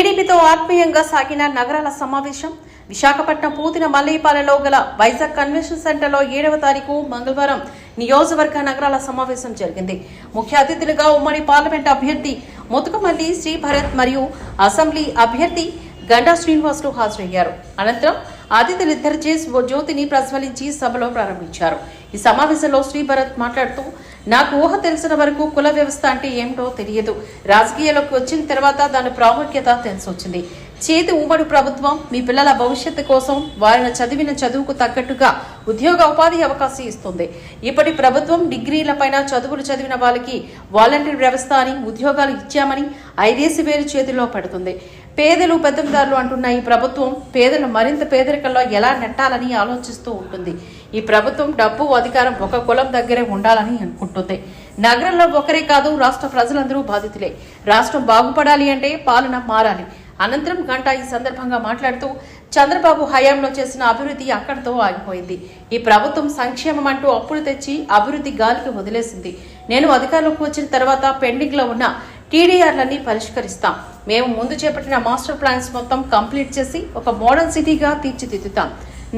టీడీపీతో ఆత్మీయంగా సాగిన నగరాల సమావేశం విశాఖపట్నం పూతిన మల్లేపాలెంలో గల వైజాగ్ కన్వెన్షన్ సెంటర్లో 7వ తారీఖు మంగళవారం నియోజకవర్గ నగరాల సమావేశం జరిగింది. ముఖ్య అతిథులుగా ఉమ్మడి పార్లమెంట్ అభ్యర్థి ముతుకమల్లి శ్రీభరత్ మరియు అసెంబ్లీ అభ్యర్థి గండా శ్రీనివాసులు హాజరయ్యారు. అనంతరం అతిథులిద్దరిచే జ్యోతిని ప్రజ్వలించి సభలో ప్రారంభించారు. ఈ సమావేశంలో శ్రీభరత్ మాట్లాడుతూ, నాకు ఊహ తెలిసిన వరకు కుల వ్యవస్థ అంటే ఏమిటో తెలియదు. రాజకీయాల్లోకి వచ్చిన తర్వాత దాని ప్రాముఖ్యత తెలిసొచ్చింది. చేతి ఉమ్మడి ప్రభుత్వం మీ పిల్లల భవిష్యత్తు కోసం వారిని చదివిన చదువుకు తగ్గట్టుగా ఉద్యోగ ఉపాధి అవకాశం ఇస్తుంది. ఇప్పటి ప్రభుత్వం డిగ్రీలపైన చదువులు చదివిన వాళ్ళకి వాలంటీర్ వ్యవస్థ అని ఉద్యోగాలు ఇచ్చామని 5,000 చేతిలో పెడుతుంది. పేదలు పెద్దందారులు అంటున్న ఈ ప్రభుత్వం పేదలు మరింత పేదరికంలో ఎలా నెట్టాలని ఆలోచిస్తూ ఉంటుంది. ఈ ప్రభుత్వం డబ్బు అధికారం ఒక కులం దగ్గరే ఉండాలని అనుకుంటుంది. నగరంలో ఒకరే కాదు, రాష్ట్ర ప్రజలందరూ బాధితులే. రాష్ట్రం బాగుపడాలి అంటే పాలన మారాలి. అనంతరం గంటా ఈ సందర్భంగా మాట్లాడుతూ, చంద్రబాబు హయాంలో చేసిన అభివృద్ధి అక్కడితో ఆగిపోయింది. ఈ ప్రభుత్వం సంక్షేమం అంటూ అప్పులు తెచ్చి అభివృద్ధి గాలికి వదిలేసింది. నేను అధికారంలోకి వచ్చిన తర్వాత పెండింగ్ లో ఉన్న టీడీఆర్లన్నీ పరిష్కరిస్తాం. మేము ముందు చేపట్టిన మాస్టర్ ప్లాన్స్ మొత్తం కంప్లీట్ చేసి ఒక మోడర్న్ సిటీగా తీర్చిదిద్దుతాం.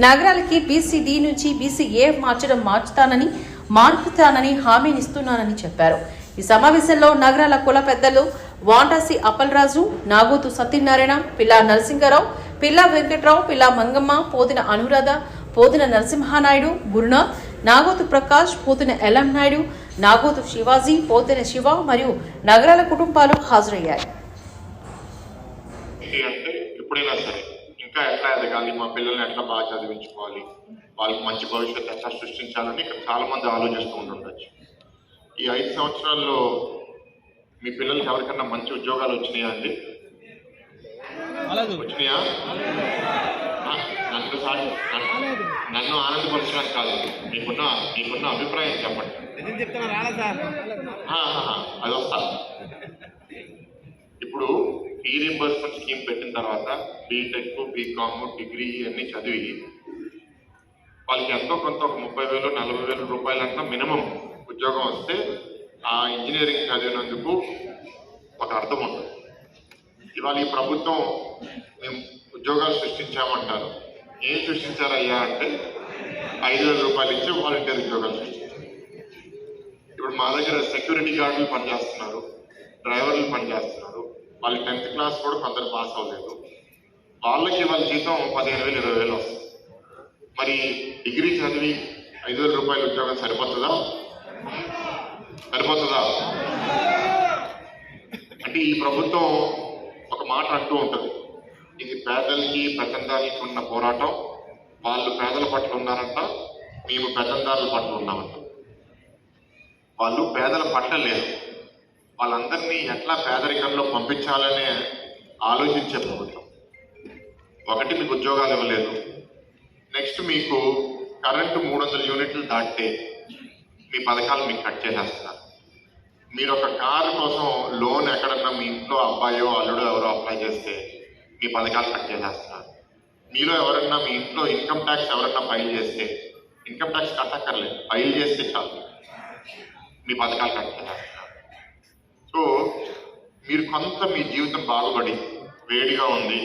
నగరాలకి బీసీడీ నుంచి బీసీఏ మార్పుతానని హామీనిస్తున్నానని చెప్పారు. ఈ సమావేశంలో నగరాల కుల పెద్దలు వాంటాసి అప్పలరాజు, నాగోతు సత్యనారాయణ, పిల్లా నరసింహారావు, పిల్లా వెంకట్రావు, పిల్లా మంగమ్మ, పోతిన అనురాధ, పోతిన నరసింహానాయుడు, గురునాథ్, నాగోతు ప్రకాష్, పోతిన ఎల్ఎం నాయుడు, నాగోతు శివాజీ, పోతిన శివ మరియు నగరాల కుటుంబాలు హాజరయ్యాయి. ఎప్పుడైనా సరే ఇంకా ఎట్లా ఎదగాలి, మా పిల్లల్ని ఎట్లా బాగా చదివించుకోవాలి, వాళ్ళకి మంచి భవిష్యత్తు ఎట్లా సృష్టించాలని ఇక్కడ చాలా మంది ఆలోచిస్తూ ఉంటుండొచ్చు. ఈ 5 సంవత్సరాల్లో మీ పిల్లలకి ఎవరికన్నా మంచి ఉద్యోగాలు వచ్చినాయా అండి? వచ్చినాయా? నన్ను ఆనందపరచడానికి కాదు, మీకున్న అభిప్రాయం చెప్పండి. అది వస్తా. ఇప్పుడు ఫీ రీయింబర్స్మెంట్ స్కీమ్ పెట్టిన తర్వాత బీటెక్, బీకామ్, డిగ్రీ అన్ని చదివి వాళ్ళకి ఎంతో కొంత ఒక 30,000 40,000 రూపాయలన్నా మినిమం ఉద్యోగం వస్తే ఆ ఇంజనీరింగ్ చదివినందుకు ఒక అర్థం ఉంటుంది. ఇవాళ ఈ ప్రభుత్వం మేము ఉద్యోగాలు సృష్టించామంటారు. ఏం సృష్టించారయ్యా అంటే 5,000 రూపాయలు ఇచ్చి వాలంటీర్ ఉద్యోగాలు సృష్టించారు. ఇప్పుడు మా దగ్గర సెక్యూరిటీ గార్డులు పనిచేస్తున్నారు, డ్రైవర్లు పనిచేస్తున్నారు. వాళ్ళు 10th క్లాస్ కూడా కొందరు పాస్ అవ్వలేదు. వాళ్ళకి వాళ్ళ జీతం 15,000 20,000 వస్తుంది. మరి డిగ్రీ చదివి 5,000 రూపాయల ఉద్యోగం సరిపోతుందా? అంటే ఈ ప్రభుత్వం ఒక మాట అంటూ ఉంటుంది, ఇది పేదలకి పెత్తందారులకి ఉన్న పోరాటం. వాళ్ళు పేదల పట్ల ఉన్నారంట, మేము పెత్తందారుల పట్ల ఉన్నామంట. వాళ్ళు పేదల పట్ల లేదు, వాళ్ళందరినీ ఎట్లా పేదరికంలో పంపించాలనే ఆలోచించే ప్రభుత్వం. ఒకటి, మీకు ఉద్యోగాలు ఇవ్వలేదు. నెక్స్ట్, మీకు కరెంటు 300 యూనిట్లు దాటితే మీ పథకాలు మీకు కట్ చేసేస్తున్నారు. మీరు ఒక కారు కోసం లోన్ ఎక్కడన్నా మీ ఇంట్లో అబ్బాయో అల్లుడో ఎవరో అప్లై చేస్తే మీ పథకాలు కట్ చేసేస్తున్నారు. మీలో ఎవరన్నా మీ ఇంట్లో ఇన్కమ్ ట్యాక్స్ ఎవరన్నా ఫైల్ చేస్తే, ఇన్కమ్ ట్యాక్స్ కట్టక్కర్లేదు, ఫైల్ చేస్తే చాలు, మీ పథకాలు కట్ చేసేస్తున్నారు. సో మీరు కొంత మీ జీవితం బాగుపడి వేడిగా ఉంది,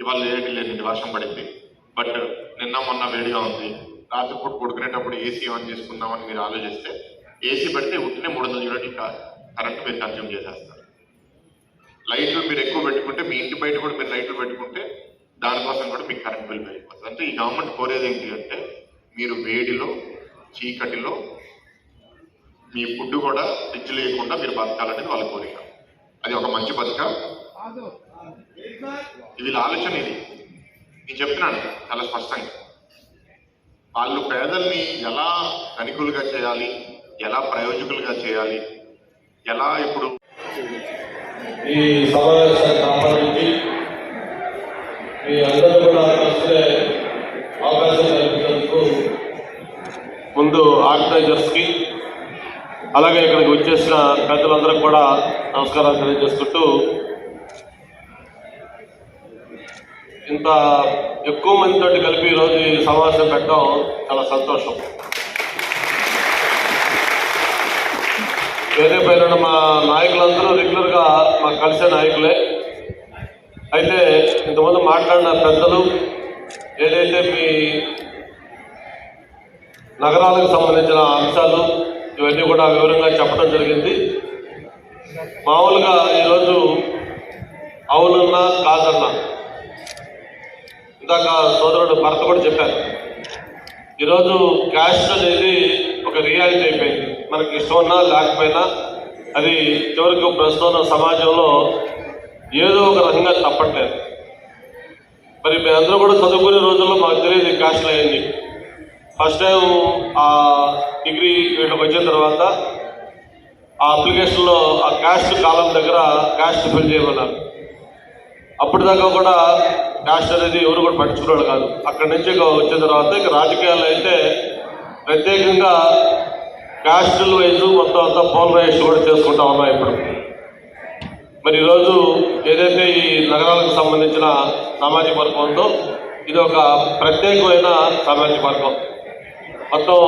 ఇవాళ వేడి లేని వర్షం పడింది, బట్ నిన్న మొన్న వేడిగా ఉంది, రాత్రిపూట పడుకునేటప్పుడు ఏసీ ఆన్ చేసుకుందామని మీరు ఆలోచిస్తే ఏసీ పెడితే ఉట్టినే 300 యూనిట్ కరెంట్ మీరు కన్జ్యూమ్ చేసేస్తారు. లైట్లు మీరు ఎక్కువ పెట్టుకుంటే, మీ ఇంటి బయట కూడా మీరు లైట్లు పెట్టుకుంటే దానికోసం కూడా మీకు కరెంట్ బిల్ పెరిగిపోతుంది. అంటే ఈ గవర్నమెంట్ కోరేది ఏంటి అంటే, మీరు వేడిలో చీకటిలో మీ ఫుడ్ కూడా ఫ్రిడ్జ్ లేకుండా మీరు బతకాలనేది వాళ్ళ కోరిక. అది ఒక మంచి బతుక? వీళ్ళ ఆలోచన ఇది. నేను చెప్తున్నాను చాలా స్పష్టంగా. వాళ్ళు పేదల్ని ఎలా ధనికులుగా చేయాలి, ఎలా ప్రయోజకులుగా చేయాలి, ఎలా ఇప్పుడు ఈ సమావేశాన్ని కాపాడించి మీ అందరూ కూడా కలిసే అవకాశం కల్పించినందుకు ముందు ఆర్గనైజర్స్కి, అలాగే ఇక్కడికి వచ్చేసిన పెద్దలందరికీ కూడా నమస్కారాలు తెలియజేసుకుంటూ, ఇంత ఎక్కువ మందితో కలిపి ఈరోజు ఈ సమావేశం పెట్టడం చాలా సంతోషం. వేరే పైన మా నాయకులందరూ రెగ్యులర్గా మాకు కలిసే నాయకులే. అయితే ఇంతకుముందు మాట్లాడిన పెద్దలు ఏదైతే మీ నగరాలకు సంబంధించిన అంశాలు ఇవన్నీ కూడా వివరంగా చెప్పడం జరిగింది. మామూలుగా ఈరోజు అవునన్నా కాదన్నా ఇందాక సోదరుడు భర్త కూడా చెప్పారు. ఈరోజు క్యాస్ట్ అనేది ఒక రియాలిటీ అయిపోయింది. మనకి ఇష్టం ఉన్నా లేకపోయినా అది చివరికి ప్రస్తుతం సమాజంలో ఏదో ఒక రకంగా తప్పట్లేదు. మరి మేమందరూ కూడా చదువుకునే రోజుల్లో మాకు తెలియదు క్యాస్ట్లు అయ్యింది. ఫస్ట్ టైం ఆ డిగ్రీ వీటికి వచ్చిన తర్వాత ఆ అప్లికేషన్లో ఆ క్యాస్ట్ కాలం దగ్గర క్యాస్ట్ ఫిల్ చేయమన్నారు. అప్పటిదాకా కూడా క్యాస్ట్ అనేది ఎవరు కూడా పట్టించుకున్నాడు కాదు. అక్కడి నుంచి వచ్చిన తర్వాత ఇక రాజకీయాల్లో అయితే ప్రత్యేకంగా క్యాస్టుల వైజ్ మొత్తం అంతా పోలరైజేషన్ కూడా చేసుకుంటా ఉన్నాం ఇప్పుడు. మరి ఈరోజు ఏదైతే ఈ నగరాలకు సంబంధించిన సామాజిక వర్గం ఉందో ఇది ఒక ప్రత్యేకమైన సామాజిక వర్గం. మొత్తం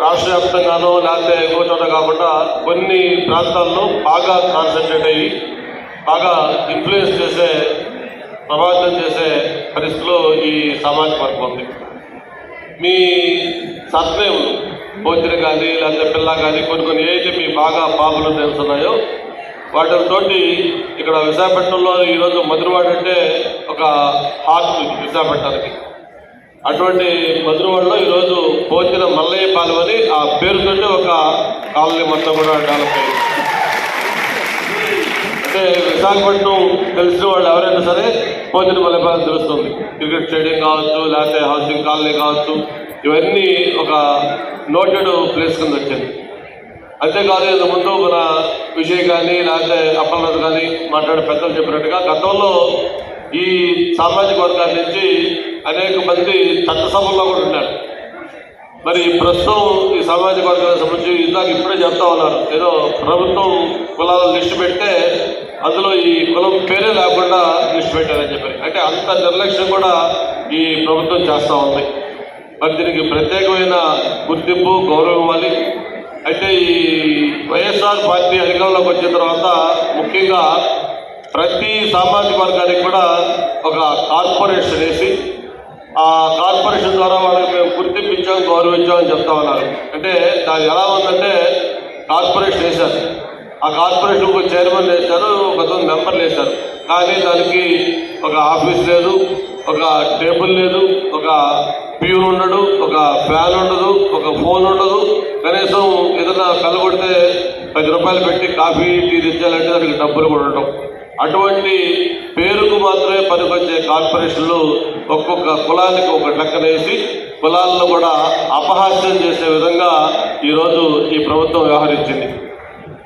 రాష్ట్ర వ్యాప్తంగానో లేకపోతే ఇంకో చోట కాకుండా కొన్ని ప్రాంతాల్లో బాగా కాన్సన్ట్రేట్ అయ్యి బాగా ఇన్ఫ్లుయెన్స్ చేసే ప్రభావితం చేసే పరిస్థితిలో ఈ సామాజిక వర్గం ఉంది. మీ సర్నేమ్ పోతిని కానీ లేకపోతే పిల్ల కానీ కొన్ని ఏదైతే మీ బాగా పాపులర్ నేమ్స్ ఉన్నాయో వాటితోటి ఇక్కడ విశాఖపట్నంలో ఈరోజు మధురవాడ అంటే ఒక హార్ట్ విశాఖపట్నానికి. అటువంటి మధురవాడలో ఈరోజు పోతిన మల్లయ్య పాలెం అని ఆ పేరుతోటి ఒక కాలనీ మొత్తం కూడా డెవలప్ అయ్యింది. అంటే విశాఖపట్నం తెలిసిన వాళ్ళు ఎవరైనా సరే పోతిన మల్లయ్య పాలెం తెలుస్తుంది. క్రికెట్ స్టేడియం కావచ్చు లేకపోతే హౌసింగ్ కాలనీ కావచ్చు, ఇవన్నీ ఒక నోటెడ్ ప్లేస్ కింద వచ్చింది. అంతేకాదు ఇంత ముందు మన విజయ్ కానీ లేకపోతే అప్పలనాథ్ కానీ మాట్లాడే పెద్దలు చెప్పినట్టుగా గతంలో ఈ సామాజిక వర్గాల నుంచి అనేక మంది చట్టసభల్లో కూడా ఉన్నారు. మరి ప్రస్తుతం ఈ సామాజిక వర్గాలకు సంబంధించి ఇందాక ఇప్పుడే చెప్తా ఉన్నారు, ఏదో ప్రభుత్వం కులాల లిస్టు పెడితే అందులో ఈ కులం పేరే లేకుండా లిస్టు పెట్టారని చెప్పారు. అంటే అంత నిర్లక్ష్యం కూడా ఈ ప్రభుత్వం చేస్తూ ఉంది. మరి దీనికి ప్రత్యేకమైన గుర్తింపు గౌరవం ఇవ్వాలి. అయితే ఈ వైఎస్ఆర్ పార్టీ అధికారంలోకి వచ్చిన తర్వాత ముఖ్యంగా ప్రతి సామాజిక వర్గానికి కూడా ఒక కార్పొరేషన్ వేసి ఆ కార్పొరేషన్ ద్వారా వాళ్ళకి మేము గుర్తింపించాం గౌరవించామని చెప్తా ఉన్నారు. అంటే దాని ఎలా ఉందంటే కార్పొరేషన్ వేశారు, ఆ కార్పొరేషన్ ఒక చైర్మన్ వేశారు, ఒక మెంబర్లు వేశారు. కానీ దానికి ఒక ఆఫీస్ లేదు, ఒక టేబుల్ లేదు, ఒక ప్యూన్ ఉండడు, ఒక ఫ్యాన్ ఉండదు, ఒక ఫోన్ ఉండదు. కనీసం ఏదైనా కలగొడితే 10 రూపాయలు పెట్టి కాఫీ టీ తెచ్చాలంటే దానికి డబ్బులు కూడా ఉండటం. అటువంటి పేరుకు మాత్రమే పనికొచ్చే కార్పొరేషన్లు ఒక్కొక్క కులానికి ఒక లెక్కనేసి కులాలను కూడా అపహాస్యం చేసే విధంగా ఈరోజు ఈ ప్రభుత్వం వ్యవహరించింది.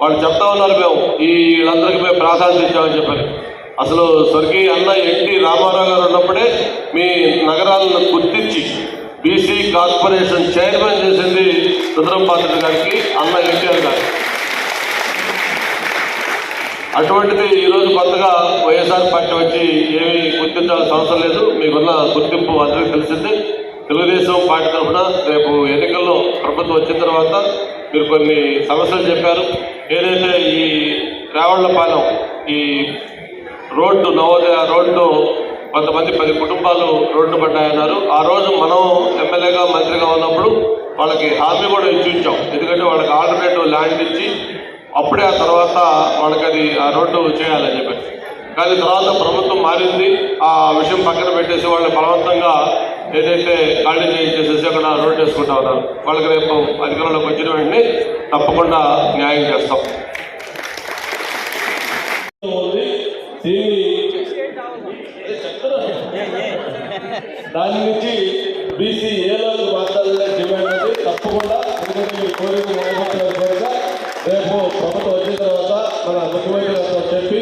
వాళ్ళు చెప్తా ఉన్నారు మేము వీళ్ళందరికీ మేము ప్రాధాన్యత ఇచ్చామని చెప్పారు. అసలు స్వర్గీయ అన్న ఎన్టీ రామారావు గారు ఉన్నప్పుడే మీ నగరాలను గుర్తించి బీసీ కార్పొరేషన్ చైర్మన్ చేసింది సుందరంపాత్రుడు గారికి, అన్న ఎన్టీఆర్ గారు. అటువంటిది ఈరోజు కొత్తగా వైఎస్ఆర్ పార్టీ వచ్చి ఏమీ గుర్తించాల్సిన అవసరం లేదు, మీకున్న గుర్తింపు అందరికీ తెలిసింది. తెలుగుదేశం పార్టీ తరఫున రేపు ఎన్నికల్లో ప్రభుత్వం వచ్చిన తర్వాత మీరు కొన్ని సమస్యలు చెప్పారు. ఏదైతే ఈ రేవళ్లపాలెం ఈ రోడ్డు నవోదయ రోడ్డు కొంతమంది 10 కుటుంబాలు రోడ్డు పడ్డాయన్నారు. ఆ రోజు మనం ఎమ్మెల్యేగా మంత్రిగా ఉన్నప్పుడు వాళ్ళకి హామీ కూడా ఇచ్చించాం. ఎందుకంటే వాళ్ళకి ఆల్టర్నేటివ్ ల్యాండ్ ఇచ్చి అప్పుడే ఆ తర్వాత వాళ్ళకి అది ఆ రోడ్డు చేయాలని చెప్పి. కానీ తర్వాత ప్రభుత్వం మారింది, ఆ విషయం పక్కన పెట్టేసి వాళ్ళు బలవంతంగా ఏదైతే ఖాళీ చేసేసి అక్కడ రోడ్డు వేసుకుంటా ఉన్నారు. వాళ్ళకి రేపు అధికారంలోకి వచ్చిన వెంటనే తప్పకుండా న్యాయం చేస్తాం. దాని నుంచి బీసీ ఏలోకి మాట్లాడాలనే డిమాండ్ ఉంది. తప్పకుండా ఎందుకంటే మీ కోరిక రేపు ప్రభుత్వం వచ్చిన తర్వాత మన ముఖ్యమంత్రి చెప్పి